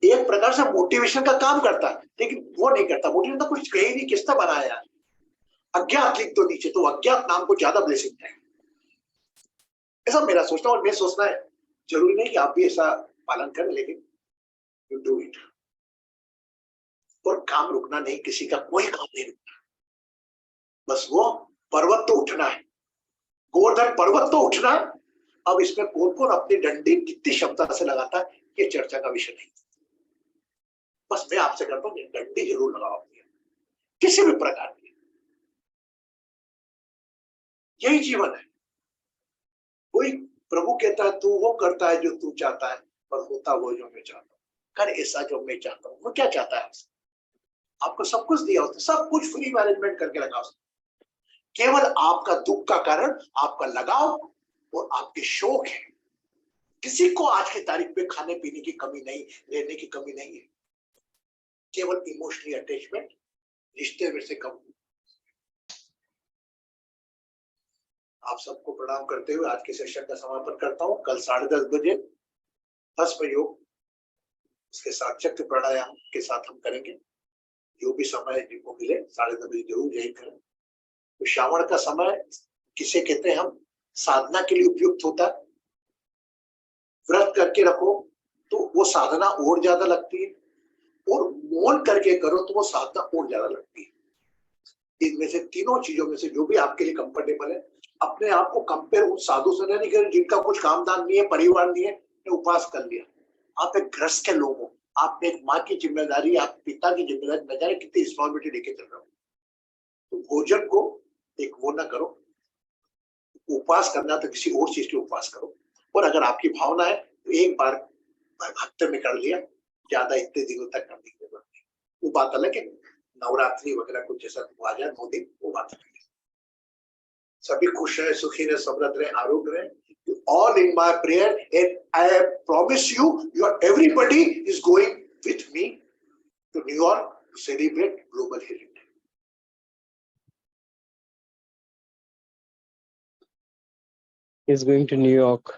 एक प्रकार से मोटिवेशन का काम करता है, लेकिन वो नहीं करता। मोटिवेशन तो कुछ कहीं नहीं, किसने बनाया, अज्ञात लिख दो नीचे, तो अज्ञात नाम को ज्यादा ब्लेसिंग है, ऐसा मेरा सोचना। और मैं सोचना है, जरूरी नहीं कि आप भी ऐसा पालन करें, लेकिन यू डू इट। और काम रुकना नहीं, किसी का कोई काम नहीं रुकना, बस वो पर्वत तो उठना है, गोवर्धन पर्वत तो उठना है। अब इसमें कौन कौन अपनी डंडी कितनी क्षमता से लगाता है, ये चर्चा का विषय नहीं। बस मैं आपसे कहता हूँ, डंडी जरूर लगाओ अपनी, किसी भी प्रकार की। यही जीवन है। कोई प्रभु कहता है तू वो करता है जो तू चाहता है, पर होता वो जो मैं चाहता हूँ। कर ऐसा जो मैं चाहता हूँ। वो क्या चाहता है आपसे? आपको सब कुछ दिया होता है, सब कुछ फ्री मैनेजमेंट करके रखा उसने। केवल आपका दुख का कारण आपका लगाव और आपके शौक है। किसी को आज की तारीख में खाने पीने की कमी नहीं, रहने की कमी नहीं है, केवल इमोशनली अटैचमेंट रिश्ते में से कम। आप सबको प्रणाम करते हुए आज के सेशन का समापन करता हूं। कल 10:30 बजे 10 योग उसके साथ चक्र प्राणायाम के साथ हम करेंगे। जो भी समय जिनको मिले 10:30 बजे जरूर ज्वाइन करें। तो श्रावण का समय किसे कहते हैं हम, साधना के लिए उपयुक्त होता है। व्रत करके रखो तो वो साधना और ज्यादा लगती है, और मौन करके करो तो वो साधना और ज्यादा लगती है। इनमें से तीनों चीजों में से जो भी आपके लिए कंफर्टेबल है, अपने आप को कंपेयर उन साधु से नहीं करें जिनका कुछ कामदान नहीं है, परिवार नहीं है, ने उपास कर लिया। आप एक ग्रस्त के लोग हो, आप एक माँ की जिम्मेदारी, आप पिता की जिम्मेदारी, न जाने कितनी रिस्पॉन्सिबिलिटी लेके चल रहे हो। तो भोजन को एक वो ना करो, उपास करना तो किसी और चीज के उपास करो। और अगर आपकी भावना है तो एक बार हफ्ते में कर लिया, ज्यादा इतने दिनों तक करने की जरूरत नहीं। वो बात अलग है, नवरात्रि वगैरह कुछ जैसा आ जाए 9 दिन, वो बात अलग है। सभी खुश रहे, सुखी रहे, समृद्ध रहे, आरोग्य रहे। All in my prayer, and I promise you, everybody is going with me to New York to celebrate Global Healing Day. He's going to New York.